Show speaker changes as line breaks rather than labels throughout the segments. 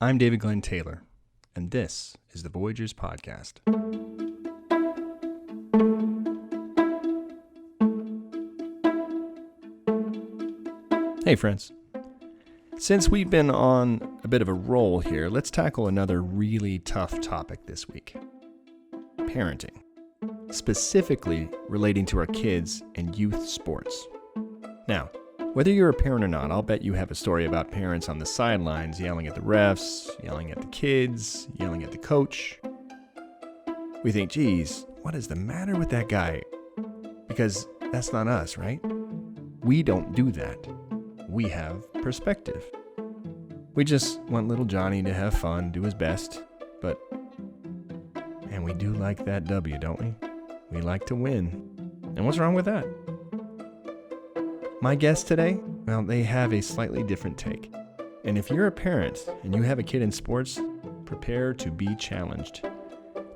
I'm David Glenn Taylor, and this is the Voyagers Podcast. Hey friends. Since we've been on a bit of a roll here, let's tackle another really tough topic this week. Parenting. Specifically relating to our kids and youth sports. Now, whether you're a parent or not, I'll bet you have a story about parents on the sidelines yelling at the refs, yelling at the kids, yelling at the coach. We think, geez, what is the matter with that guy? Because that's not us, right? We don't do that. We have perspective. We just want little Johnny to have fun, do his best, but, and we do like that W, don't we? We like to win. And what's wrong with that? My guests today, well, they have a slightly different take. And if you're a parent and you have a kid in sports, prepare to be challenged.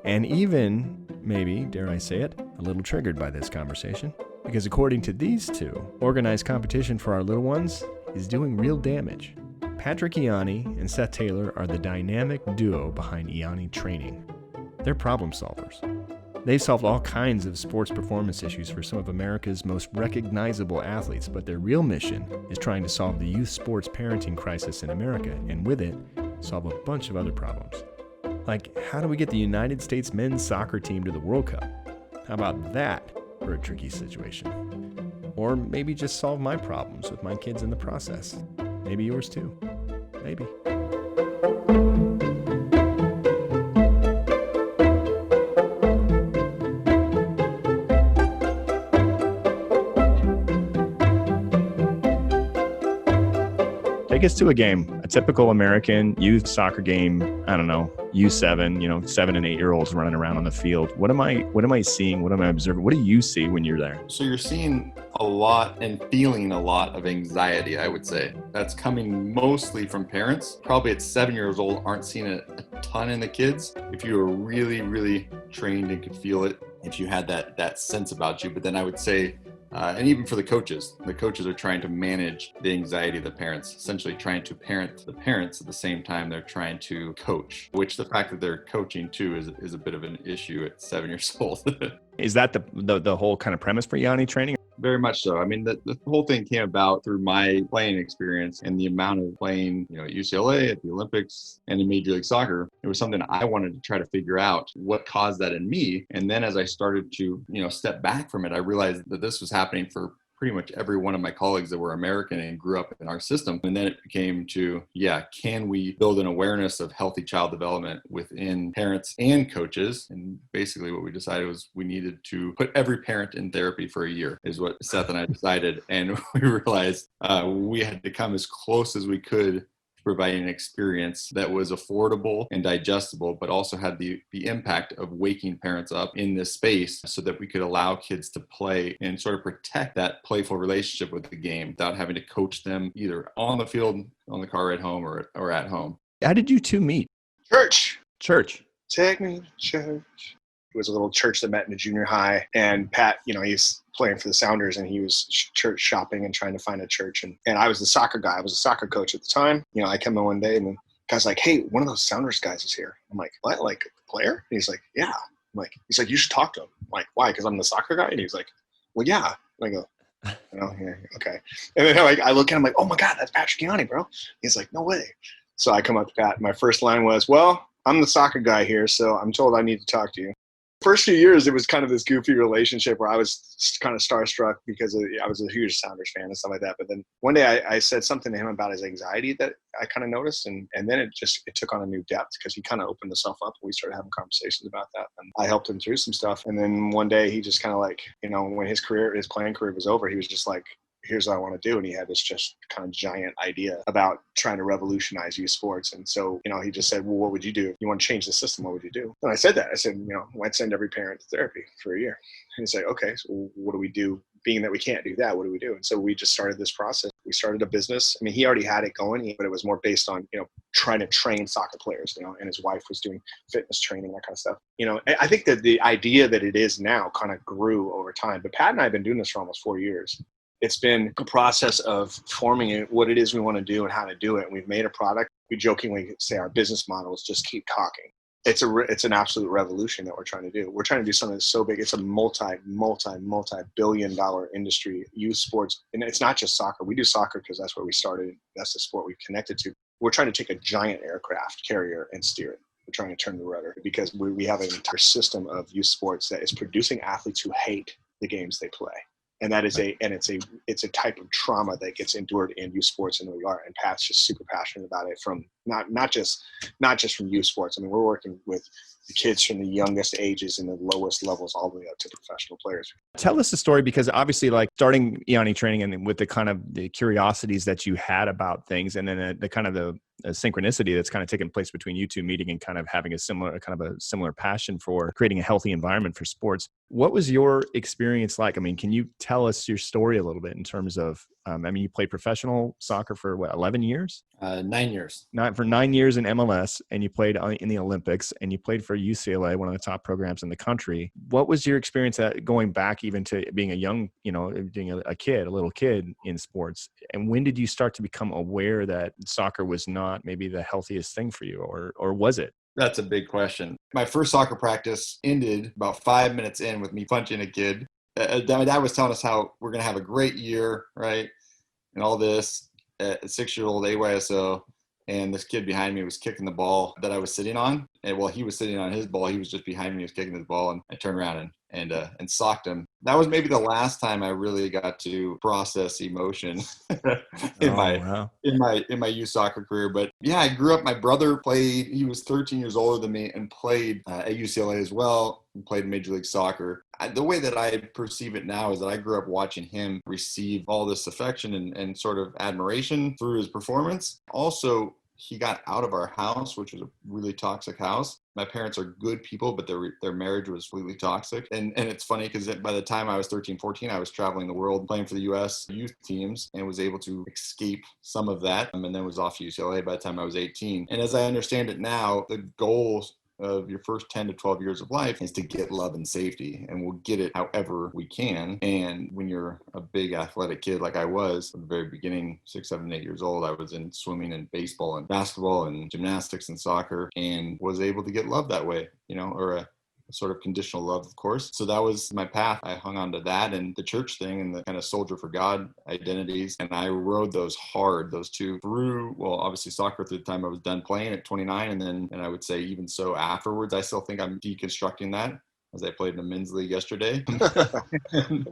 And even, maybe, dare I say it, a little triggered by this conversation. Because according to these two, organized competition for our little ones is doing real damage. Patrick Ianni and Seth Taylor are the dynamic duo behind Ianni Training. They're problem solvers. They've solved all kinds of sports performance issues for some of America's most recognizable athletes, but their real mission is trying to solve the youth sports parenting crisis in America, and with it, solve a bunch of other problems. Like, how do we get the United States men's soccer team to the World Cup? How about that for a tricky situation? Or maybe just solve my problems with my kids in the process. Maybe yours too. Maybe. Take us to a game, a typical American youth soccer game. I don't know, U7, 7 and 8 year olds running around on the field. What am I seeing? What am I observing? What do you see when you're there?
So you're seeing a lot and feeling a lot of anxiety, I would say. That's coming mostly from parents. Probably at 7 years old, aren't seeing it a ton in the kids. If you were really, really trained and could feel it, if you had that sense about you. But then I would say, and even for the coaches are trying to manage the anxiety of the parents, essentially trying to parent the parents at the same time they're trying to coach, which the fact that they're coaching too is a bit of an issue at 7 years old.
Is that the whole kind of premise for Ianni Training?
Very much so. I mean, the whole thing came about through my playing experience and the amount of playing, at UCLA, at the Olympics, and in Major League Soccer. It was something I wanted to try to figure out what caused that in me. And then as I started to, step back from it, I realized that this was happening for pretty much every one of my colleagues that were American and grew up in our system. And then it became to, can we build an awareness of healthy child development within parents and coaches? And basically what we decided was we needed to put every parent in therapy for a year is what Seth and I decided. And we realized we had to come as close as we could providing an experience that was affordable and digestible, but also had the impact of waking parents up in this space so that we could allow kids to play and sort of protect that playful relationship with the game without having to coach them either on the field, on the car ride home, or at home.
How did you two meet? Church.
Take me to church. It was a little church that met in a junior high. And Pat, he's playing for the Sounders, and he was church shopping and trying to find a church. And I was the soccer guy. I was a soccer coach at the time. I come in one day, and the guy's like, "Hey, one of those Sounders guys is here." I'm like, "What? Like a player?" And he's like, "Yeah." He's like, "You should talk to him." I'm like, "Why? Because I'm the soccer guy?" And he's like, "Well, yeah." And I go, yeah, okay. And then I look at him like, "Oh my God, that's Patrick Ianni, bro." He's like, "No way." So I come up to Pat, and my first line was, "Well, I'm the soccer guy here, so I'm told I need to talk to you." First few years, it was kind of this goofy relationship where I was kind of starstruck because I was a huge Sounders fan and stuff like that. But then one day I said something to him about his anxiety that I kind of noticed. And then it took on a new depth because he kind of opened himself up and we started having conversations about that. And I helped him through some stuff. And then one day he just kind of like, when his playing career was over, he was just like, "Here's what I want to do." And he had this just kind of giant idea about trying to revolutionize youth sports. And so, he just said, "Well, what would you do? If you want to change the system, what would you do?" And I said that. I said, I'd send every parent to therapy for a year. And he's like, "Okay, so what do we do? Being that we can't do that, what do we do?" And so we just started this process. We started a business. I mean, he already had it going, but it was more based on, trying to train soccer players, and his wife was doing fitness training, that kind of stuff. I think that the idea that it is now kind of grew over time. But Pat and I have been doing this for almost 4 years. It's been a process of forming it, what it is we want to do and how to do it. And we've made a product. We jokingly say our business model is just keep talking. It's an absolute revolution that we're trying to do. We're trying to do something that's so big. It's a multi-billion dollar industry, youth sports. And it's not just soccer. We do soccer because that's where we started. That's the sport we've connected to. We're trying to take a giant aircraft carrier and steer it. We're trying to turn the rudder because we have an entire system of youth sports that is producing athletes who hate the games they play. And that is it's a type of trauma that gets endured in youth sports, and we are. And Pat's just super passionate about it. From not just from youth sports. I mean, we're working with the kids from the youngest ages and the lowest levels all the way up to professional players.
Tell us the story, because obviously, like, starting Ianni Training and with the kind of the curiosities that you had about things, and then the kind of the synchronicity that's kind of taken place between you two meeting and kind of having a similar passion for creating a healthy environment for sports. What was your experience like? I mean, can you tell us your story a little bit in terms of, you played professional soccer for 11 years?
9 years.
For 9 years in MLS, and you played in the Olympics, and you played for UCLA, one of the top programs in the country. What was your experience going back even to being a young, being a little kid in sports? And when did you start to become aware that soccer was not maybe the healthiest thing for you, or was it?
That's a big question. My first soccer practice ended about 5 minutes in with me punching a kid. My dad was telling us how we're going to have a great year, right? And all this at 6-year-old AYSO. And this kid behind me was kicking the ball that I was sitting on. And while he was sitting on his ball, he was just behind me, he was kicking his ball. And I turned around and socked him. That was maybe the last time I really got to process emotion in my youth soccer career. But yeah, I grew up, my brother played, he was 13 years older than me and played at UCLA as well, and played Major League Soccer. The way that I perceive it now is that I grew up watching him receive all this affection and sort of admiration through his performance. Also, he got out of our house, which was a really toxic house. My parents are good people, but their marriage was really toxic. And it's funny because by the time I was 13, 14, I was traveling the world playing for the U.S. youth teams and was able to escape some of that. And then was off to UCLA by the time I was 18. And as I understand it now, the goal of your first 10 to 12 years of life is to get love and safety, and we'll get it however we can. And when you're a big athletic kid like I was at the very beginning, 6, 7, 8 years old, I was in swimming and baseball and basketball and gymnastics and soccer, and was able to get love that way, or a sort of conditional love, of course. So that was my path. I hung on to that and the church thing and the kind of soldier for God identities. And I rode those two through, well, obviously soccer through the time I was done playing at 29. And I would say even so afterwards, I still think I'm deconstructing that, as I played in the men's league yesterday and,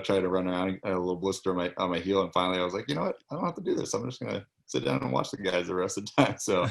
tried to run around, a little blister on my heel. And finally I was like, you know what? I don't have to do this. I'm just going to sit down and watch the guys the rest of the time. So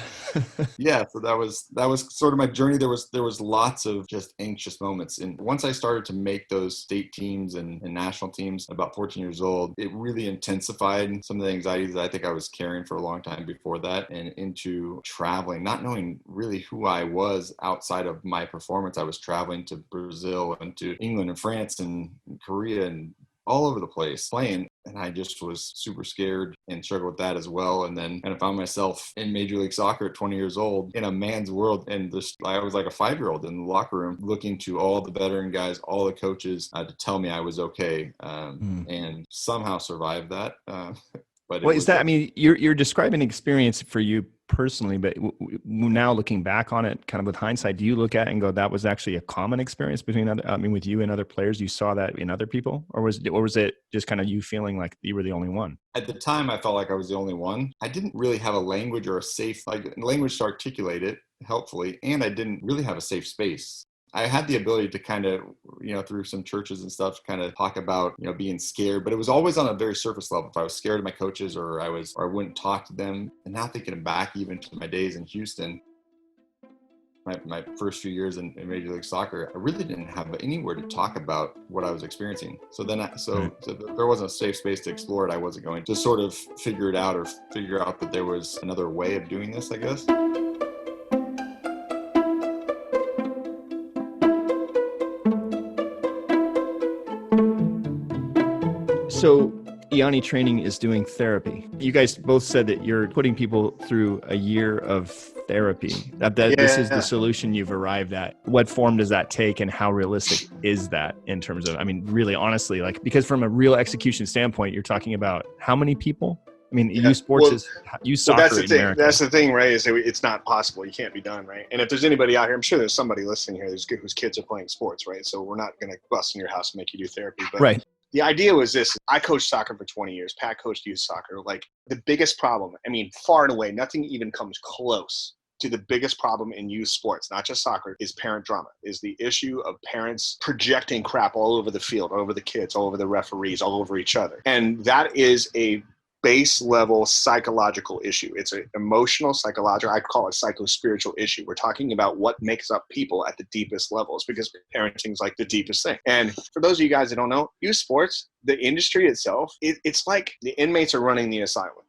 yeah, so that was sort of my journey. There was lots of just anxious moments. And once I started to make those state teams and national teams about 14 years old, it really intensified some of the anxieties that I think I was carrying for a long time before that, and into traveling, not knowing really who I was outside of my performance. I was traveling to Brazil and to England and France and Korea and all over the place playing. And I just was super scared and struggled with that as well. And then kind of found myself in Major League Soccer at 20 years old in a man's world. And I was like a 5-year-old in the locker room, looking to all the veteran guys, all the coaches to tell me I was okay, and somehow survived that. But
what is that? I mean, you're describing an experience for you personally, but now looking back on it, kind of with hindsight, do you look at it and go, that was actually a common experience with you and other players? You saw that in other people, or was it just kind of you feeling like you were the only one?
At the time, I felt like I was the only one. I didn't really have a language or a safe language to articulate it helpfully, and I didn't really have a safe space. I had the ability to kind of, through some churches and stuff, kind of talk about, being scared, but it was always on a very surface level. If I was scared of my coaches or I wouldn't talk to them. And now thinking back even to my days in Houston, my first few years in Major League Soccer, I really didn't have anywhere to talk about what I was experiencing. So then, so there wasn't a safe space to explore it. I wasn't going to sort of figure it out or figure out that there was another way of doing this, I guess.
So Ianni Training is doing therapy. You guys both said that you're putting people through a year of therapy. This is the solution you've arrived at. What form does that take, and how realistic is that in terms of, I mean, really honestly, like, because from a real execution standpoint, you're talking about how many people? I mean, youth sports soccer
that's the
in
thing.
America.
That's the thing, right? Is that it's not possible. You can't be done, right? And if there's anybody out here, I'm sure there's somebody listening here whose kids are playing sports, right? So we're not going to bust in your house and make you do therapy. But
right.
The idea was this. I coached soccer for 20 years. Pat coached youth soccer. Like, the biggest problem, I mean, far and away, nothing even comes close to the biggest problem in youth sports, not just soccer, is parent drama, is the issue of parents projecting crap all over the field, all over the kids, all over the referees, all over each other. And that is a base level psychological issue. It's an emotional, psychological, I call it psycho-spiritual issue. We're talking about what makes up people at the deepest levels, because parenting is like the deepest thing. And for those of you guys that don't know, youth sports, the industry itself, it's like the inmates are running the asylum.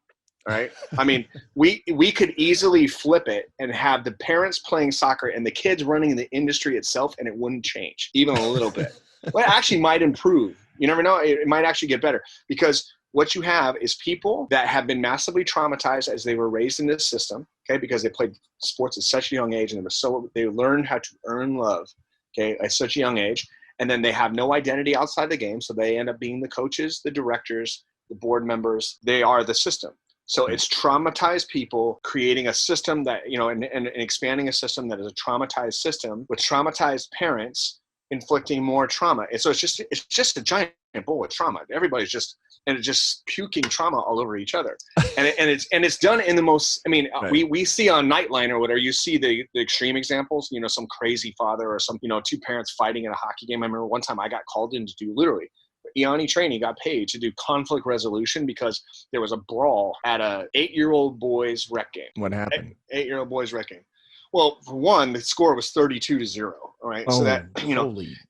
Right? I mean, we could easily flip it and have the parents playing soccer and the kids running the industry itself, and it wouldn't change even a little bit. Well, it actually might improve. You never know. It might actually get better, because what you have is people that have been massively traumatized as they were raised in this system, okay, because they played sports at such a young age, and they learned how to earn love, okay, at such a young age, and then they have no identity outside the game, so they end up being the coaches, the directors, the board members. They are the system. So it's traumatized people creating a system that, and expanding a system that is a traumatized system with traumatized parents inflicting more trauma. And so it's just a giant bowl of trauma. Everybody's just puking trauma all over each other. And it's done in the most, I mean, right. we see on Nightline or whatever, you see the extreme examples, some crazy father or some, two parents fighting in a hockey game. I remember one time I got called in to do literally, Ianni Training got paid to do conflict resolution because there was a brawl at a 8-year-old boys rec game.
What happened?
8-year-old boys rec game. Well, for one, the score was 32-0. All right.
Oh,
so that,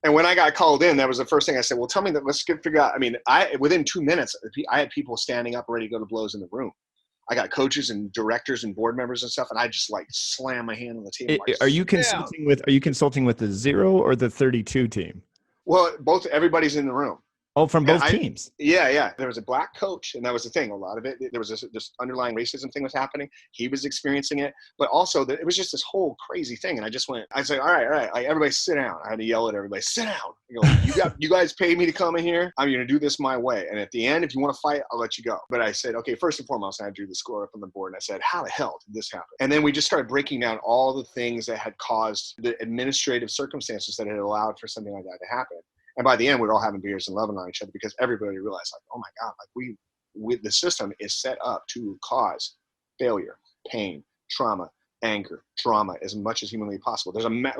and when I got called in, that was the first thing I said, well, tell me that, let's figure out. I mean, within 2 minutes, I had people standing up ready to go to blows in the room. I got coaches and directors and board members and stuff, and I just like slam my hand on the table.
Are you consulting with the 0 or the 32 team?
Well, everybody's in the room.
Oh, from both teams.
Yeah. There was a black coach, and that was the thing. A lot of it, there was this underlying racism thing was happening. He was experiencing it, but also it was just this whole crazy thing. And I said, all right, everybody sit down. I had to yell at everybody, sit down. You guys paid me to come in here. I'm going to do this my way. And at the end, if you want to fight, I'll let you go. But I said, okay, first and foremost, I drew the score up on the board, and I said, how the hell did this happen? And then we just started breaking down all the things that had caused the administrative circumstances that had allowed for something like that to happen. And by the end, we were all having beers and loving on each other, because everybody realized, like, oh my God, like the system is set up to cause failure, pain, trauma, anger, drama as much as humanly possible.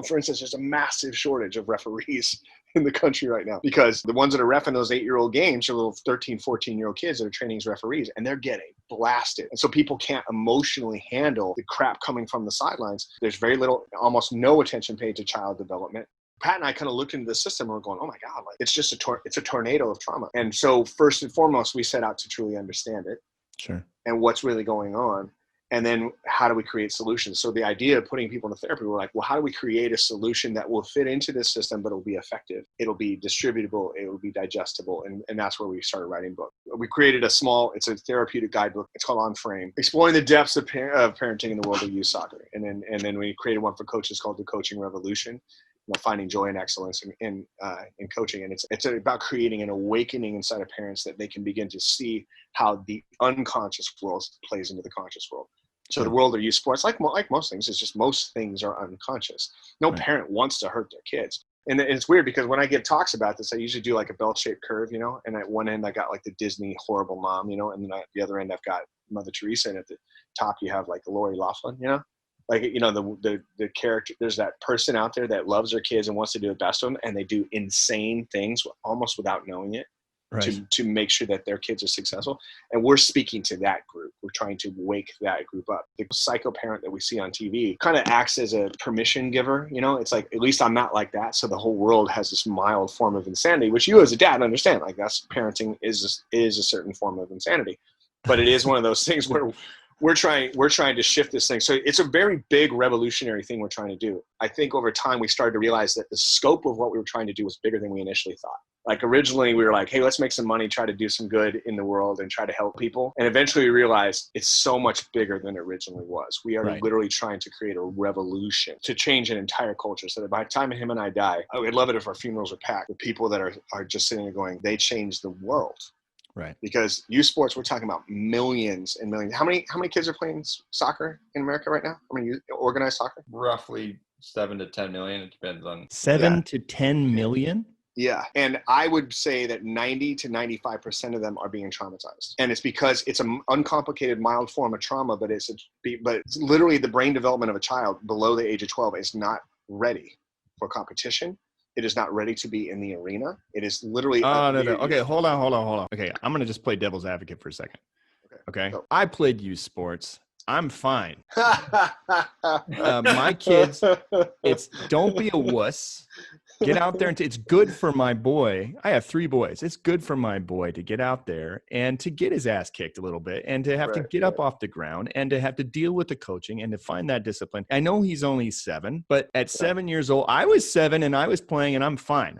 For instance, there's a massive shortage of referees in the country right now, because the ones that are reffing those 8-year-old games are little 13, 14-year-old kids that are training as referees, and they're getting blasted. And so people can't emotionally handle the crap coming from the sidelines. There's very little, almost no attention paid to child development. Pat and I kind of looked into the system and we're going, oh my God, like it's just it's a tornado of trauma. And so first and foremost, we set out to truly understand it.
Sure.
And what's really going on. And then how do we create solutions? So the idea of putting people into therapy, we're like, well, how do we create a solution that will fit into this system, but it'll be effective? It'll be distributable. It will be digestible. And that's where we started writing books. We created it's a therapeutic guidebook. It's called On Frame, exploring the depths of parenting in the world of youth soccer. And then we created one for coaches called The Coaching Revolution. Finding joy and excellence in coaching. And it's about creating an awakening inside of parents that they can begin to see how the unconscious world plays into the conscious world. So the world of youth sports, like most things, is just most things are unconscious. No parent wants to hurt their kids. And it's weird because when I give talks about this, I usually do like a bell-shaped curve, and at one end I got like the Disney horrible mom, and then at the other end I've got Mother Teresa, and at the top you have like Lori Loughlin, Like, the character, there's that person out there that loves their kids and wants to do the best of them, and they do insane things almost without knowing it, right, to make sure that their kids are successful. And we're speaking to that group. We're trying to wake that group up. The psycho parent that we see on TV kind of acts as a permission giver. It's like, at least I'm not like that. So the whole world has this mild form of insanity, which you as a dad understand. Like, that's parenting is a certain form of insanity. But it is one of those things where we're trying to shift this thing. So it's a very big revolutionary thing we're trying to do. I think over time we started to realize that the scope of what we were trying to do was bigger than we initially thought. Like originally we were like, hey, let's make some money, try to do some good in the world and try to help people. And eventually we realized it's so much bigger than it originally was. We are literally trying to create a revolution to change an entire culture so that by the time him and I die, I would love it if our funerals are packed with people that are just sitting there going, they changed the world.
Right.
Because youth sports, we're talking about millions and millions. How many kids are playing soccer in America right now? How many organized soccer?
Roughly 7 to 10 million. It depends on
7 to 10 million.
Yeah. And I would say that 90 to 95% of them are being traumatized. And it's because it's an uncomplicated, mild form of trauma, but it's literally the brain development of a child below the age of 12 is not ready for competition. It is not ready to be in the arena. It is literally.
No. Okay, hold on. Okay, I'm going to just play devil's advocate for a second. Okay.
Go.
I played youth sports. I'm fine. My kids, it's don't be a wuss. Get out there and it's good for my boy. I have 3 boys. It's good for my boy to get out there and to get his ass kicked a little bit and to have to get up off the ground and to have to deal with the coaching and to find that discipline. I know he's only 7, but at 7 years old, I was 7 and I was playing and I'm fine.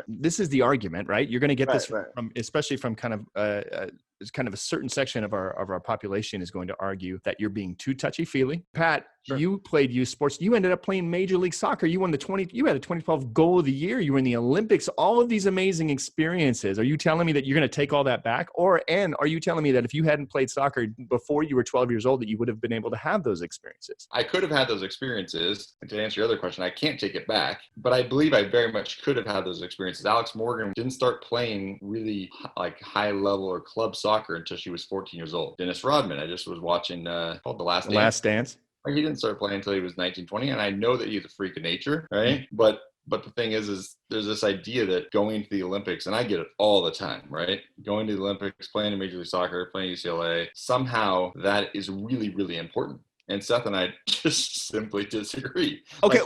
This is the argument, right? You're going to get this from, especially from kind of a certain section of our population is going to argue that you're being too touchy-feely. Pat, you played youth sports. You ended up playing Major League Soccer. You had a 2012 goal of the year. You were in the Olympics. All of these amazing experiences. Are you telling me that you're going to take all that back? And are you telling me that if you hadn't played soccer before you were 12 years old, that you would have been able to have those experiences?
I could have had those experiences. And to answer your other question, I can't take it back, but I believe I very much could have had those experiences. Alex Morgan didn't start playing really like high level or club soccer until she was 14 years old. Dennis Rodman, I just was watching called The Last Dance.
Last Dance.
He didn't start playing until he was 19, 20. And I know that he's a freak of nature, right? But the thing is there's this idea that going to the Olympics, and I get it all the time, right? Going to the Olympics, playing in Major League Soccer, playing UCLA, somehow that is really, really important. And Seth and I just simply disagree.
Okay,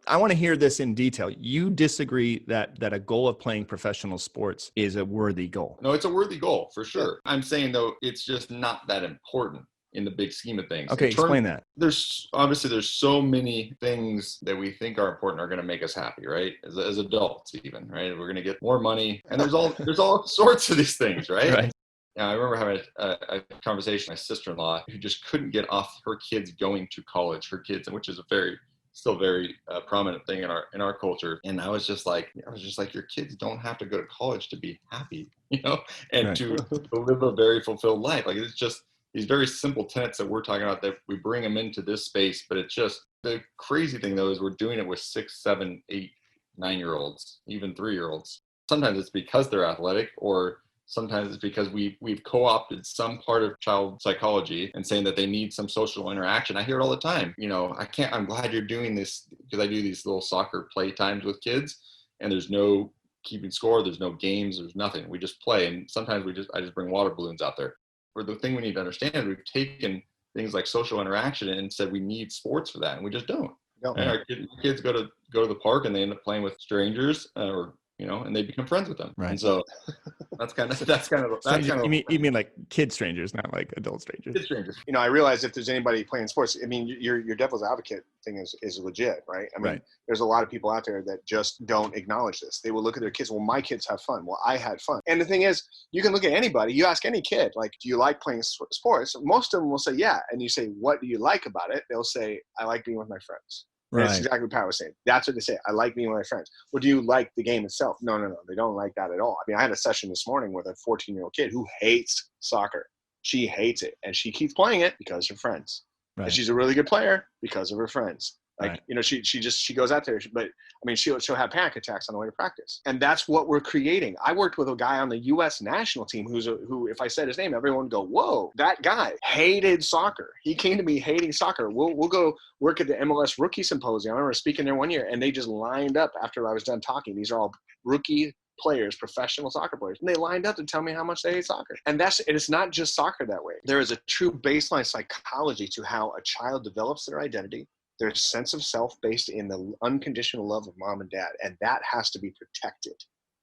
I want to hear this in detail. You disagree that a goal of playing professional sports is a worthy goal?
No, it's a worthy goal for sure. I'm saying though, it's just not that important in the big scheme of things.
Okay, explain that.
There's so many things that we think are important are going to make us happy, right? As adults, even, right? We're going to get more money, and there's all sorts of these things, right?
Right.
Now, I remember having a conversation with my sister-in-law who just couldn't get off her kids going to college. Her kids, which is still very prominent thing in our culture. And I was just like, your kids don't have to go to college to be happy, and to live a very fulfilled life. Like it's just these very simple tenets that we're talking about that we bring them into this space. But it's just the crazy thing though is we're doing it with 6, 7, 8, 9-year-olds, even 3-year-olds. Sometimes it's because they're athletic, or sometimes it's because we've co-opted some part of child psychology and saying that they need some social interaction. I hear it all the time. I'm glad you're doing this, because I do these little soccer play times with kids, and there's no keeping score, there's no games, there's nothing. We just play, and sometimes I just bring water balloons out there. Or the thing we need to understand is we've taken things like social interaction and said we need sports for that, and we just don't. And our kids go to the park and they end up playing with strangers, and they become friends with them.
Right.
And so that's kind of.
You mean like kid strangers, not like adult strangers.
Kid strangers.
I realize if there's anybody playing sports, your devil's advocate thing is legit, right? There's a lot of people out there that just don't acknowledge this. They will look at their kids. Well, my kids have fun. Well, I had fun. And the thing is, you can look at anybody. You ask any kid, like, do you like playing sports? Most of them will say, yeah. And you say, what do you like about it? They'll say, I like being with my friends. Right. That's exactly what Pat was saying. That's what they say. I like being with my friends. Well, do you like the game itself? No. They don't like that at all. I had a session this morning with a 14-year-old kid who hates soccer. She hates it, and she keeps playing it because of her friends. Right. And she's a really good player because of her friends. She goes out there, but she'll have panic attacks on the way to practice. And that's what we're creating. I worked with a guy on the U.S. national team who, if I said his name, everyone would go, whoa, that guy hated soccer. He came to me hating soccer. We'll go work at the MLS Rookie Symposium. I remember speaking there one year, and they just lined up after I was done talking. These are all rookie players, professional soccer players, and they lined up to tell me how much they hate soccer. And it's not just soccer that way. There is a true baseline psychology to how a child develops their identity, their sense of self based in the unconditional love of mom and dad, and that has to be protected.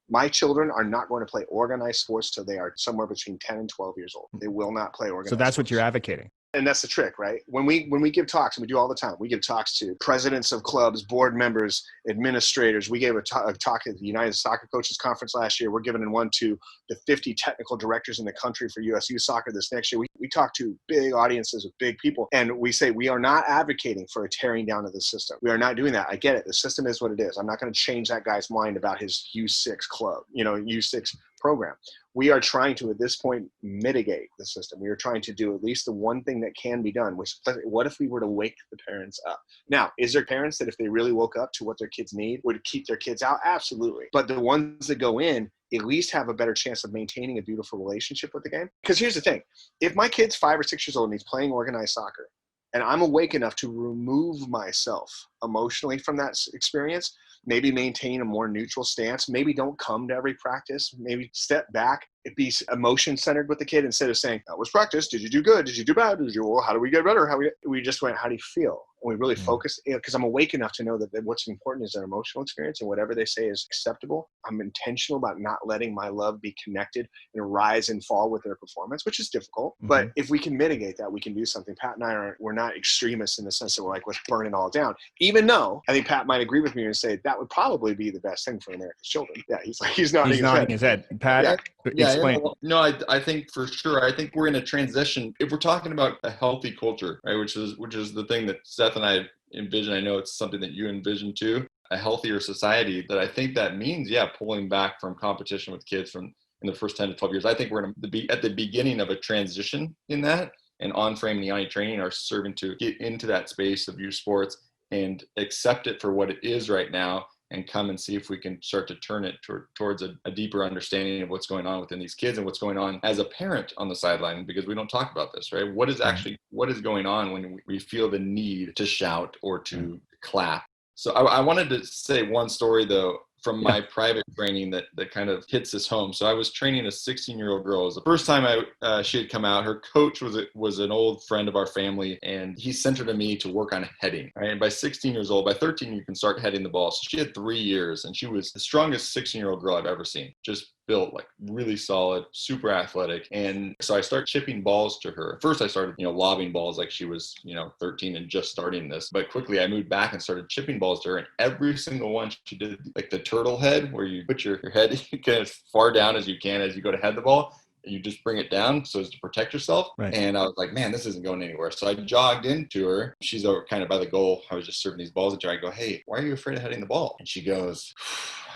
My children are not going to play organized sports till they are somewhere between 10 and 12 years old. They will not play organized sports.
So that's what you're advocating.
And that's the trick, right? When we give talks, and we do all the time, we give talks to presidents of clubs, board members, administrators. We gave a talk at the United Soccer Coaches Conference last year. We're giving one to the 50 technical directors in the country for USU Soccer this next year. We talk to big audiences of big people, and we say we are not advocating for a tearing down of the system. We are not doing that. I get it. The system is what it is. I'm not going to change that guy's mind about his U6 club, U6 program. We are trying to, at this point, mitigate the system. We are trying to do at least the one thing that can be done, which, what if we were to wake the parents up? Now, is there parents that if they really woke up to what their kids need would keep their kids out? Absolutely. But the ones that go in at least have a better chance of maintaining a beautiful relationship with the game. Because here's the thing. If my kid's 5 or 6 years old and he's playing organized soccer, and I'm awake enough to remove myself emotionally from that experience, maybe maintain a more neutral stance, maybe don't come to every practice, maybe step back, be emotion centered with the kid instead of saying, that was practice. Did you do good? Did you do bad? How do we get better? We just went, how do you feel? And we really focus, because I'm awake enough to know that what's important is their emotional experience, and whatever they say is acceptable. I'm intentional about not letting my love be connected and rise and fall with their performance, which is difficult. Mm-hmm. But if we can mitigate that, we can do something. Pat and I we're not extremists in the sense that we're like, let's burn it all down. Even though I think Pat might agree with me and say that would probably be the best thing for America's children. Yeah, he's nodding his head.
Pat, explain.
No, I think for sure. I think we're in a transition. If we're talking about a healthy culture, right, which is the thing that Seth and I envision. I know it's something that you envision too. A healthier society. That I think that means, pulling back from competition with kids in the first 10 to 12 years. I think we're at the beginning of a transition in that. And On-Frame and Ianni Training are serving to get into that space of youth sports and accept it for what it is right now, and come and see if we can start to turn it towards a deeper understanding of what's going on within these kids and what's going on as a parent on the sideline, because we don't talk about this, right? What is going on when we feel the need to shout or to clap? So I wanted to say one story though, from my private training that kind of hits this home. So I was training a 16-year-old girl. It was the first time she had come out. Her coach was an old friend of our family, and he sent her to me to work on heading. Right? And by 16 years old, by 13, you can start heading the ball. So she had 3 years, and she was the strongest 16-year-old girl I've ever seen. Just built like really solid, super athletic. And so I start chipping balls to her. First I started, lobbing balls like she was, 13 and just starting this. But quickly I moved back and started chipping balls to her. And every single one she did, like the turtle head, where you put your head kind of far down as you can as you go to head the ball. And you just bring it down so as to protect yourself. Right. And I was like, man, this isn't going anywhere. So I jogged into her. She's over kind of by the goal. I was just serving these balls at her. I go, hey, why are you afraid of heading the ball? And she goes,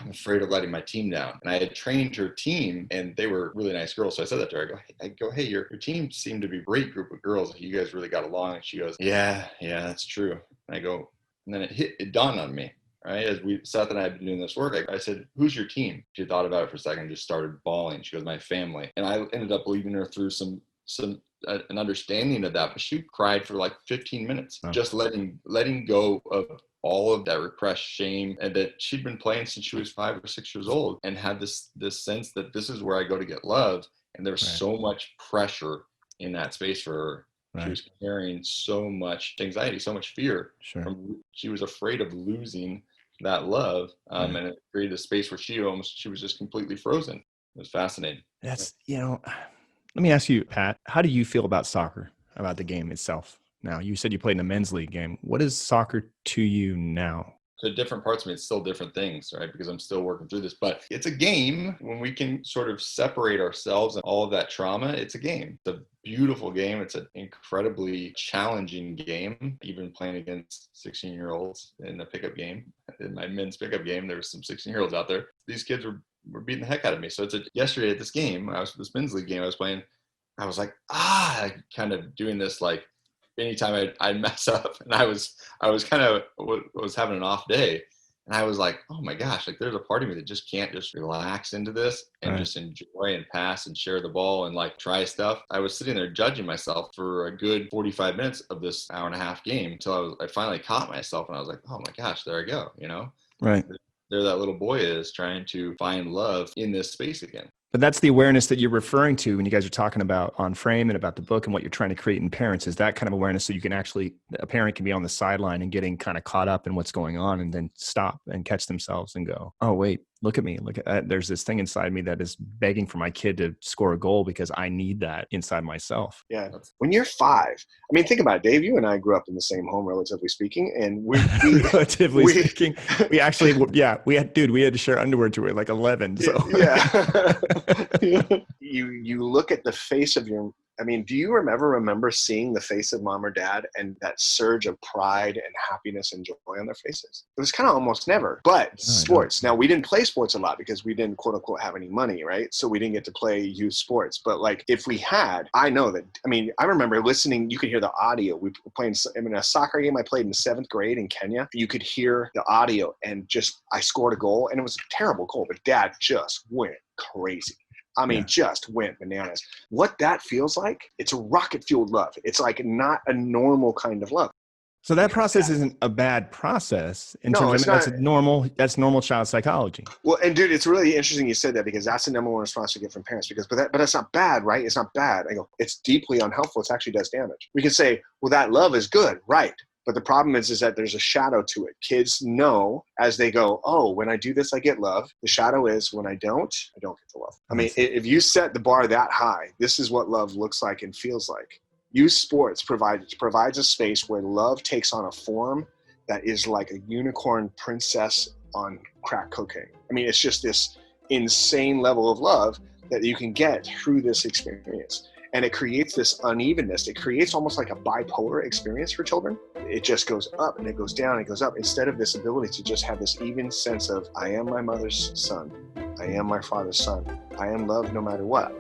I'm afraid of letting my team down. And I had trained her team, and they were really nice girls. So I said that to her. I go, hey, your team seemed to be a great group of girls. You guys really got along. And she goes, yeah, that's true. And I go, and then it dawned on me. Right, as Seth and I had been doing this work, I said, who's your team? She thought about it for a second and just started bawling. She goes, my family. And I ended up leading her through an understanding of that. But she cried for like 15 minutes, just letting go of all of that repressed shame, and that she'd been playing since she was 5 or 6 years old, and had this sense that this is where I go to get loved. And there was so much pressure in that space for her. Right. She was carrying so much anxiety, so much fear. Sure. She was afraid of losing that love, and it created a space where she was just completely frozen. It was fascinating.
That's, let me ask you, Pat, how do you feel about soccer, about the game itself? Now, you said you played in a men's league game. What is soccer to you now?
To different parts of me, it's still different things, right? Because I'm still working through this. But it's a game. When we can sort of separate ourselves and all of that trauma, it's a game. It's a beautiful game. It's an incredibly challenging game. Even playing against 16-year-olds in a pickup game, in my men's pickup game, there was some 16-year-olds out there. These kids were beating the heck out of me. So yesterday at this game, this men's league game I was playing, I was like, kind of doing this like, anytime I'd mess up, and I was having an off day, and I was like, oh my gosh, like there's a part of me that just can't just relax into this and just enjoy and pass and share the ball and like try stuff. I was sitting there judging myself for a good 45 minutes of this hour and a half game until I finally caught myself, and I was like, oh my gosh, there I go, Right. There that little boy is trying to find love in this space again.
But that's the awareness that you're referring to when you guys are talking about On Frame and about the book and what you're trying to create in parents, is that kind of awareness so you can a parent can be on the sideline and getting kind of caught up in what's going on and then stop and catch themselves and go, oh, wait, look at me, look at there's this thing inside me that is begging for my kid to score a goal because I need that inside myself.
Yeah. When you're 5, I mean, think about it, Dave, you and I grew up in the same home, relatively speaking. And
relatively speaking, we actually, we had to share underwear till we were like 11. So
yeah. You look at the face of do you remember seeing the face of mom or dad and that surge of pride and happiness and joy on their faces? It was kind of almost never. But sports. Now, we didn't play sports a lot because we didn't, quote unquote, have any money, right? So we didn't get to play youth sports. But like, if we had, I know that, I remember listening, you could hear the audio. We were playing, a soccer game I played in 7th grade in Kenya. You could hear the audio and I scored a goal, and it was a terrible goal, but dad just went crazy. Just went bananas. What that feels like, it's a rocket-fueled love. It's like not a normal kind of love.
So that process isn't a bad process in terms of that's normal child psychology.
Well, and dude, it's really interesting you said that, because that's the number one response we get from parents, but that's not bad, right? It's not bad. I go, it's deeply unhelpful. It actually does damage. We can say, well, that love is good, right? But the problem is that there's a shadow to it. Kids know as they go, oh, when I do this, I get love. The shadow is when I don't get the love. If you set the bar that high, this is what love looks like and feels like. Youth sports provides a space where love takes on a form that is like a unicorn princess on crack cocaine. It's just this insane level of love that you can get through this experience. And it creates this unevenness. It creates almost like a bipolar experience for children. It just goes up and it goes down and it goes up, instead of this ability to just have this even sense of, I am my mother's son. I am my father's son. I am loved no matter what.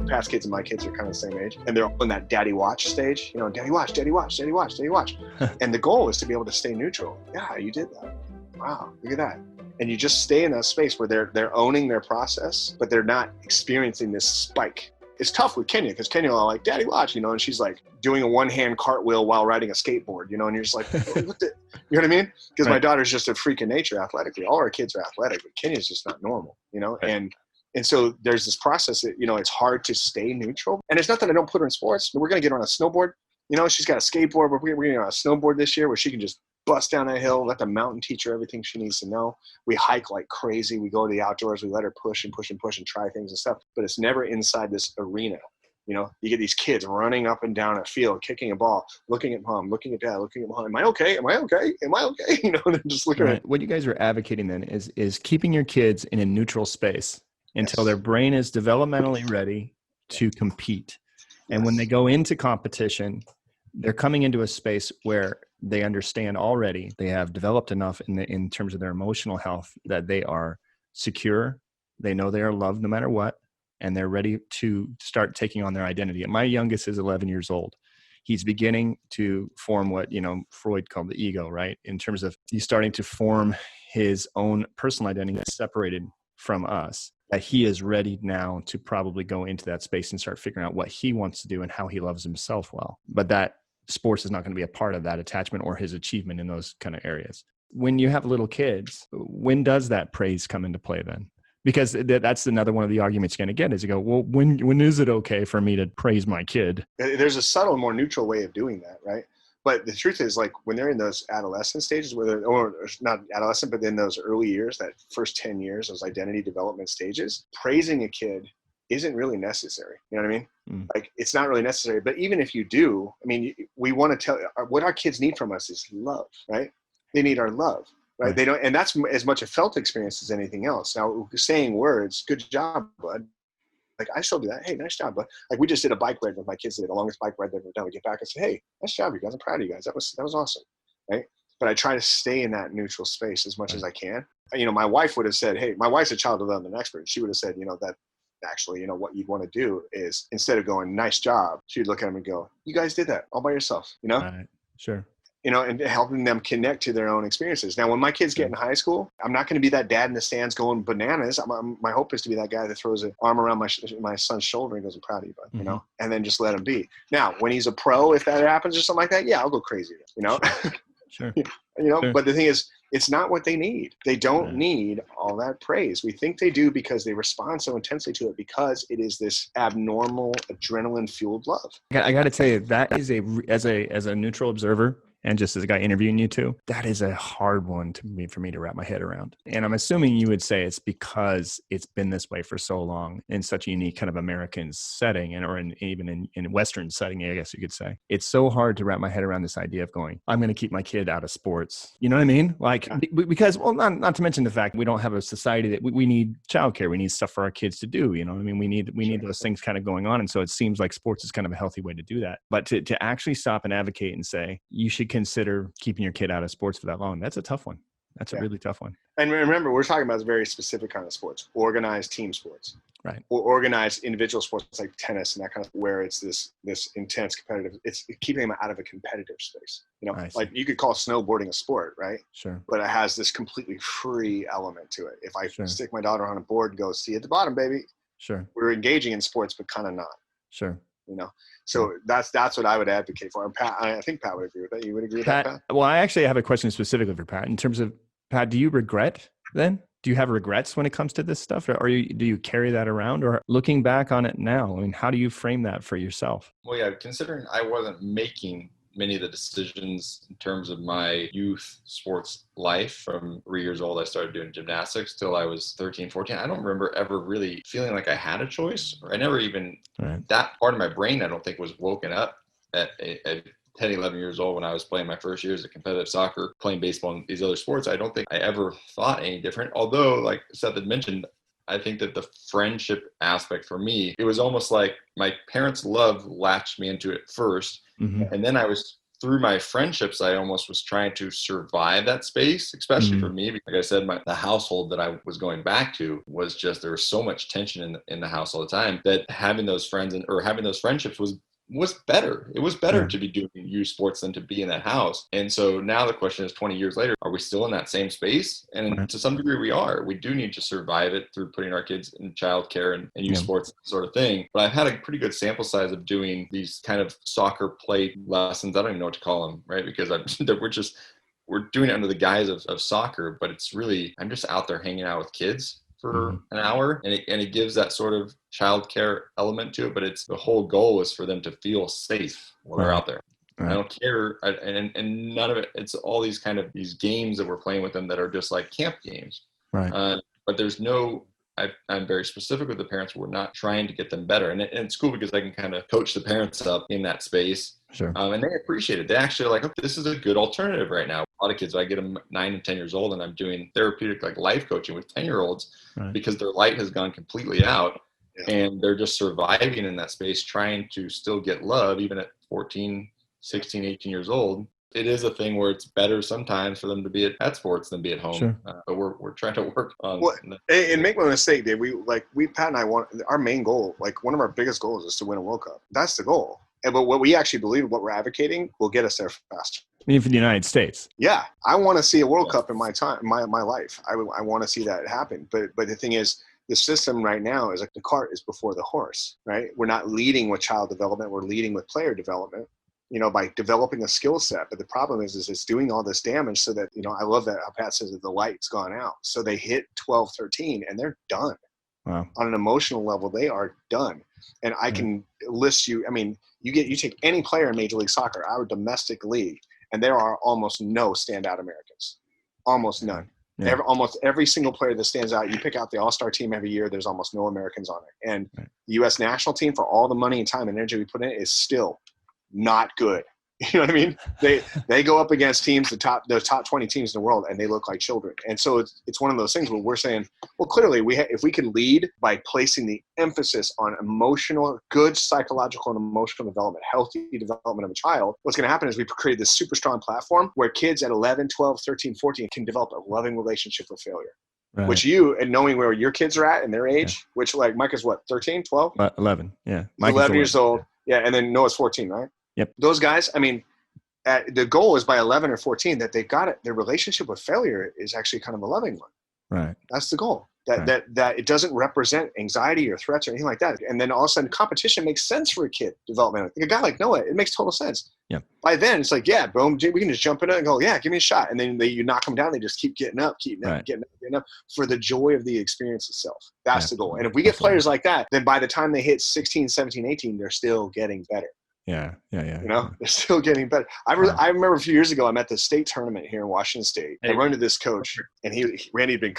Past kids and my kids are kind of the same age, and they're in that daddy watch stage, daddy watch, daddy watch, daddy watch, daddy watch. And the goal is to be able to stay neutral. Yeah, you did that. Wow, look at that. And you just stay in that space where they're owning their process, but they're not experiencing this spike. It's tough with Kenya, because Kenya will like, daddy watch, and she's like doing a one-hand cartwheel while riding a skateboard, and you're just like, what the, you know what I mean? Because my daughter's just a freak of nature athletically. All our kids are athletic, but Kenya's just not normal, right. And so there's this process that, it's hard to stay neutral. And it's not that I don't put her in sports. We're going to get her on a snowboard. She's got a skateboard. We're going to get her on a snowboard this year where she can just bust down that hill, let the mountain teach her everything she needs to know. We hike like crazy. We go to the outdoors. We let her push and push and push and try things and stuff. But it's never inside this arena. You get these kids running up and down a field, kicking a ball, looking at mom, looking at dad, looking at mom. Am I okay? Am I okay? Am I okay? They're just looking at it.
What you guys are advocating then is keeping your kids in a neutral space until their brain is developmentally ready to compete. And when they go into competition, they're coming into a space where they understand already, they have developed enough in terms of their emotional health that they are secure. They know they are loved no matter what, and they're ready to start taking on their identity. And my youngest is 11 years old. He's beginning to form what, Freud called the ego, right? In terms of he's starting to form his own personal identity that's separated from us, that he is ready now to probably go into that space and start figuring out what he wants to do and how he loves himself well. But that sports is not going to be a part of that attachment or his achievement in those kind of areas. When you have little kids, when does that praise come into play then? Because that's another one of the arguments you're going to get is you go, well, when is it okay for me to praise my kid?
There's a subtle, more neutral way of doing that, right? But the truth is, like, when they're in those adolescent stages, or not adolescent, but in those early years, that first 10 years, those identity development stages, praising a kid isn't really necessary. You know what I mean? Like, it's not really necessary. But even if you do, we want to tell what our kids need from us is love, right? They need our love, right? They don't, and that's as much a felt experience as anything else. Now, saying words, good job, bud. Like, I still do that. Hey, nice job, bud. Like, we just did a bike ride with my kids today, the longest bike ride they've ever done. We get back and say, hey, nice job, you guys. I'm proud of you guys. That was awesome, right? But I try to stay in that neutral space as much as I can. My wife would have said, hey, my wife's a child development expert. She would have said, that actually, what you'd want to do is, instead of going, nice job, she'd look at him and go, you guys did that all by yourself,
Right. Sure.
And helping them connect to their own experiences. Now, when my kids get in high school, I'm not going to be that dad in the stands going bananas. My hope is to be that guy that throws an arm around my son's shoulder and goes, I'm proud of you, bud, and then just let him be. Now, when he's a pro, if that happens or something like that, yeah, I'll go crazy,
Sure. Sure.
But the thing is, it's not what they need. They don't need all that praise. We think they do because they respond so intensely to it, because it is this abnormal adrenaline fueled love.
I got to tell you, that is as a neutral observer, and just as a guy interviewing you too, that is a hard one for me to wrap my head around. And I'm assuming you would say it's because it's been this way for so long in such a unique kind of American setting, even in Western setting, I guess you could say. It's so hard to wrap my head around this idea of going, I'm going to keep my kid out of sports. You know what I mean? Like, because, well, not to mention the fact we don't have a society that we need childcare. We need stuff for our kids to do. You know what I mean? We need those things kind of going on. And so it seems like sports is kind of a healthy way to do that. But to actually stop and advocate and say, you should consider keeping your kid out of sports for that long, that's a tough one. That's a really tough one.
And remember, we're talking about very specific kind of sports, organized team sports,
right?
Or organized individual sports like tennis and that kind of, where it's this intense competitive. It's keeping them out of a competitive space. Like you could call snowboarding a sport, right?
Sure.
But it has this completely free element to it. If I stick my daughter on a board and go, see you at the bottom, baby. Sure. We're engaging in sports, but kind of not.
Sure.
So that's what I would advocate for. And Pat, I think Pat would agree with that. You would agree with that, Pat?
Well, I actually have a question specifically for Pat. In terms of, Pat, do you regret then? Do you have regrets when it comes to this stuff? Or do you carry that around? Or looking back on it now, I mean, how do you frame that for yourself?
Well, yeah, considering I wasn't making many of the decisions in terms of my youth sports life. From 3 years old, I started doing gymnastics till I was 13, 14. I don't remember ever really feeling like I had a choice, or I never even, that part of my brain, I don't think was woken up at 10, 11 years old when I was playing my first years of competitive soccer, playing baseball and these other sports. I don't think I ever thought any different. Although, like Seth had mentioned, I think that the friendship aspect for me, it was almost like my parents' love latched me into it first. Mm-hmm. And then through my friendships, I almost was trying to survive that space, especially for me. Like I said, the household that I was going back to was just, there was so much tension in the house all the time, that having those friends or having those friendships was better. It was better to be doing youth sports than to be in that house. And so now the question is, 20 years later, are we still in that same space? And to some degree we are. We do need to survive it through putting our kids in childcare and youth sports sort of thing. But I've had a pretty good sample size of doing these kind of soccer play lessons. I don't even know what to call them, right? Because we're doing it under the guise of soccer, but it's really, I'm just out there hanging out with kids for an hour, and it gives that sort of childcare element to it. But the whole goal is for them to feel safe while they're out there. I don't care, and none of it. It's all these these games that we're playing with them that are just like camp games. Right. But there's no. I'm very specific with the parents. We're not trying to get them better, and it's cool because I can kind of coach the parents up in that space. Sure. And they appreciate it. They actually are like, oh, this is a good alternative right now. A lot of kids, I get them 9 and 10 years old, and I'm doing therapeutic life coaching with 10-year-olds because their light has gone completely out, and they're just surviving in that space, trying to still get love even at 14, 16, 18 years old. It is a thing where it's better sometimes for them to be at sports than be at home. Sure. But we're trying to work on.
Well, and make no mistake, Dave. Pat and I want, our main goal, one of our biggest goals is to win a World Cup. That's the goal. But what we actually believe, what we're advocating, will get us there faster.
Even for the United States.
Yeah, I want to see a World Cup in my life. I want to see that happen. But the thing is, the system right now is like the cart is before the horse. Right? We're not leading with child development. We're leading with player development. By developing a skill set. But the problem is it's doing all this damage so that, I love that how Pat says that the light's gone out. So they hit 12, 13 and they're done. Wow. On an emotional level, they are done. And I can list you, you take any player in Major League Soccer, our domestic league, and there are almost no standout Americans. Almost none. Yeah. Almost every single player that stands out, you pick out the all-star team every year, there's almost no Americans on it. And the U.S. national team, for all the money and time and energy we put in it, is still not good. You know what I mean? They go up against teams, the top 20 teams in the world, and they look like children. And so it's one of those things where we're saying, well, clearly if we can lead by placing the emphasis on good psychological and emotional development, healthy development of a child, what's going to happen is we've created this super strong platform where kids at 11, 12, 13, 14 can develop a loving relationship with failure. Right. Which and knowing where your kids are at and their age, which Mike is what, 13, 12?
11, yeah.
Mike 11 years old. Yeah, and then Noah's 14, right?
Yep.
Those guys, the goal is by 11 or 14 that they've got it. Their relationship with failure is actually kind of a loving one.
Right.
That's the goal. that it doesn't represent anxiety or threats or anything like that. And then all of a sudden competition makes sense for a kid developmentally. Like a guy like Noah, it makes total sense.
Yeah.
By then it's like, yeah, boom, we can just jump in it and go, yeah, give me a shot. And then you knock them down. They just keep getting up, getting up for the joy of the experience itself. That's the goal. And if we get players like that, then by the time they hit 16, 17, 18, they're still getting better.
Yeah.
They're still getting better. I remember a few years ago, I'm at the state tournament here in Washington State. I run into this coach, and Randy had been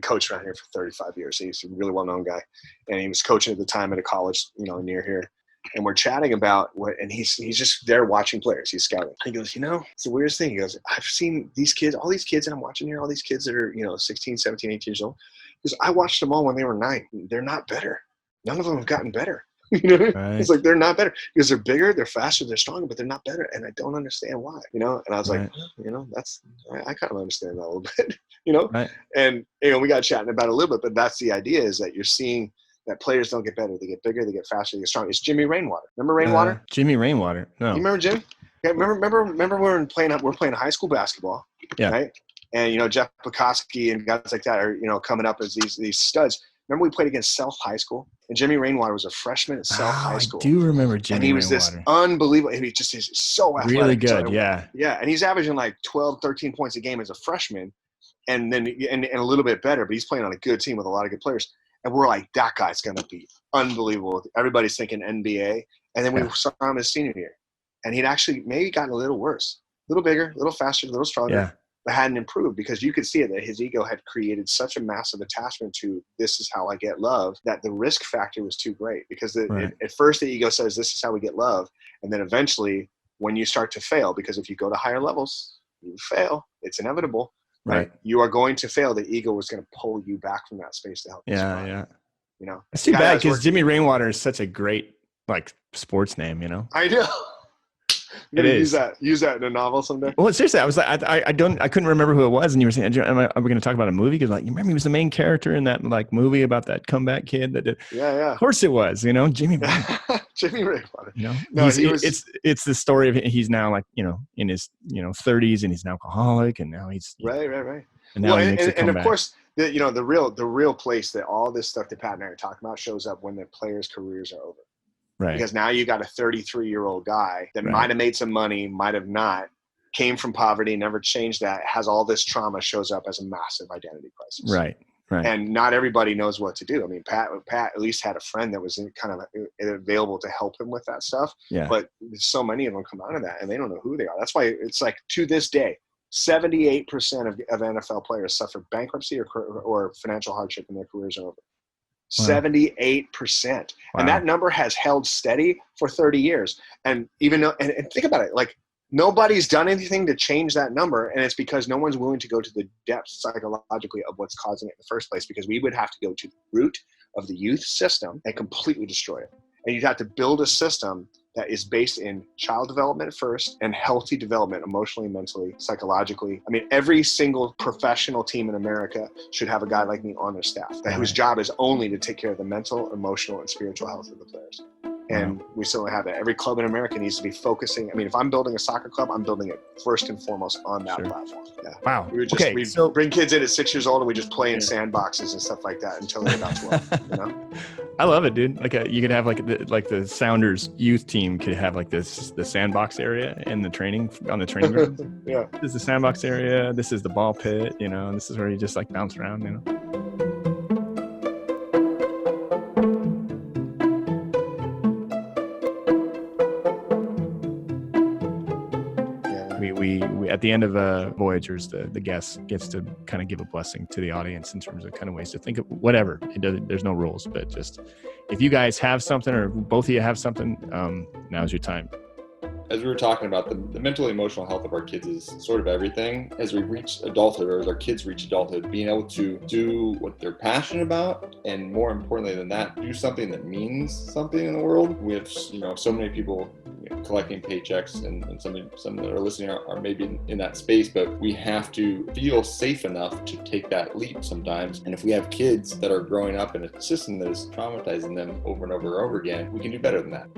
coached around here for 35 years. So he's a really well-known guy, and he was coaching at the time at a college, near here. And we're chatting about and he's just there watching players. He's scouting. He goes, it's the weirdest thing. He goes, I've seen these kids, all these kids that I'm watching here, all these kids that are, 16, 17, 18 years old. Because I watched them all when they were 9. They're not better. None of them have gotten better.
Right.
It's like they're not better because they're bigger, they're faster, they're stronger, but they're not better, and I don't understand why. And I was like, that's I kind of understand that a little bit,
Right.
And we got chatting about it a little bit, but that's the idea, is that you're seeing that players don't get better, they get bigger, they get faster, they get stronger. It's Jimmy Rainwater. Remember Rainwater?
Jimmy Rainwater. No.
You remember Jim? Yeah, remember we're playing high school basketball, right? And Jeff Pekoski and guys like that are coming up as these studs. Remember we played against South High School, and Jimmy Rainwater was a freshman at South High School.
I do remember Jimmy
And he was
Rainwater.
this unbelievable. He just is so athletic.
Really good,
So,
yeah.
Yeah, and he's averaging like 12, 13 points a game as a freshman, and then and a little bit better, but he's playing on a good team with a lot of good players. And we're like, that guy's going to be unbelievable. Everybody's thinking NBA. And then we saw him his senior year. And he'd actually maybe gotten a little worse, a little bigger, a little faster, a little stronger, but hadn't improved, because you could see it that his ego had created such a massive attachment to this is how I get love, that the risk factor was too great. Because at first the ego says this is how we get love. And then eventually when you start to fail, because if you go to higher levels, you fail, it's inevitable. Right. You are going to fail. The ego is going to pull you back from that space to help you survive.
It's too bad, because Jimmy Rainwater is such a great sports name.
I know.
It is.
Use that in a novel someday.
Well, seriously, I was like, I couldn't remember who it was, and you were saying, are we going to talk about a movie? Because you remember he was the main character in that movie about that comeback kid that did.
Yeah.
Of course it was. Jimmy.
Jimmy Rainwater.
It's the story of he's now in his 30s, and he's an alcoholic, and now he's
right.
And now he makes a comeback.
And of course, the real place that all this stuff that Pat and I are talking about shows up when the players' careers are over.
Right.
Because now you got a 33-year-old guy that might have made some money, might have not, came from poverty, never changed that, has all this trauma, shows up as a massive identity crisis.
Right.
And not everybody knows what to do. I mean, Pat at least had a friend that was kind of available to help him with that stuff.
Yeah.
But so many of them come out of that, and they don't know who they are. That's why it's like, to this day, 78% of NFL players suffer bankruptcy or financial hardship when their careers are over. 78%. Wow. And that number has held steady for 30 years. And even though, and think about it, nobody's done anything to change that number. And it's because no one's willing to go to the depths psychologically of what's causing it in the first place, because we would have to go to the root of the youth system and completely destroy it. And you'd have to build a system that is based in child development first and healthy development, emotionally, mentally, psychologically. I mean, every single professional team in America should have a guy like me on their staff, whose job is only to take care of the mental, emotional, and spiritual health of the players. And we still don't have that. Every club in America needs to be focusing. I mean, if I'm building a soccer club, I'm building it first and foremost on that platform. Yeah.
Wow.
We'd bring kids in at 6 years old, and we just play in sandboxes and stuff like that until they're about 12.
I love it, dude. You could have the Sounders youth team could have the sandbox area in the training on the training ground.
Yeah.
This is the sandbox area. This is the ball pit. And this is where you just bounce around. We at the end of Voyagers, the guest gets to kind of give a blessing to the audience in terms of kind of ways to think of whatever. There's no rules, but just if you guys have something, or both of you have something, now's your time.
As we were talking about, the mental and emotional health of our kids is sort of everything. As we reach adulthood, or as our kids reach adulthood, being able to do what they're passionate about, and more importantly than that, do something that means something in the world. We have, so many people collecting paychecks, and some that are listening are maybe in that space, but we have to feel safe enough to take that leap sometimes. And if we have kids that are growing up in a system that is traumatizing them over and over and over again, we can do better than that.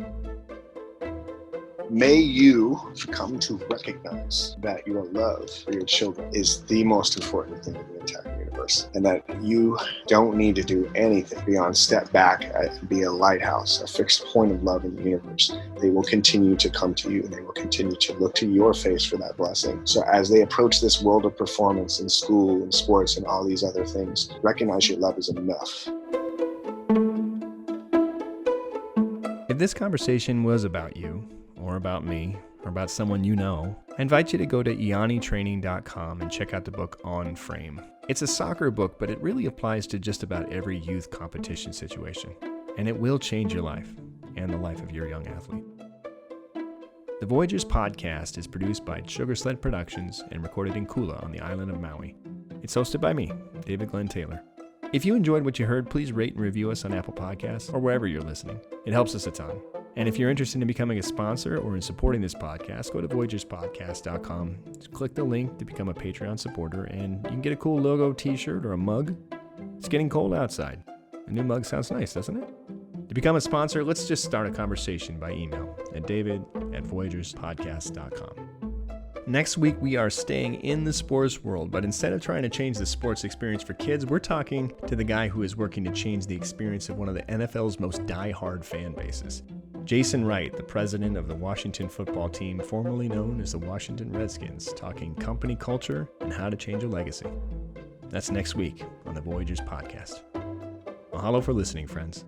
May you come to recognize that your love for your children is the most important thing in the entire universe. universe, and that you don't need to do anything beyond step back and be a lighthouse, a fixed point of love in the universe. They will continue to come to you, and they will continue to look to your face for that blessing. So as they approach this world of performance in school and sports and all these other things, recognize your love is enough.
If this conversation was about you, or about me, or about someone you know, I invite you to go to iannitraining.com and check out the book On Frame. It's a soccer book, but it really applies to just about every youth competition situation, and it will change your life and the life of your young athlete. The Voyagers podcast is produced by Sugar Sled Productions and recorded in Kula on the island of Maui. It's hosted by me, David Glenn Taylor. If you enjoyed what you heard, please rate and review us on Apple Podcasts or wherever you're listening. It helps us a ton. And if you're interested in becoming a sponsor or in supporting this podcast, go to voyagerspodcast.com. Just click the link to become a Patreon supporter, and you can get a cool logo t-shirt or a mug. It's getting cold outside. A new mug sounds nice, doesn't it? To become a sponsor, let's just start a conversation by email at david@voyagerspodcast.com. Next week, we are staying in the sports world, but instead of trying to change the sports experience for kids, we're talking to the guy who is working to change the experience of one of the NFL's most die-hard fan bases. Jason Wright, the president of the Washington football team, formerly known as the Washington Redskins, talking company culture and how to change a legacy. That's next week on the Voyagers podcast. Mahalo for listening, friends.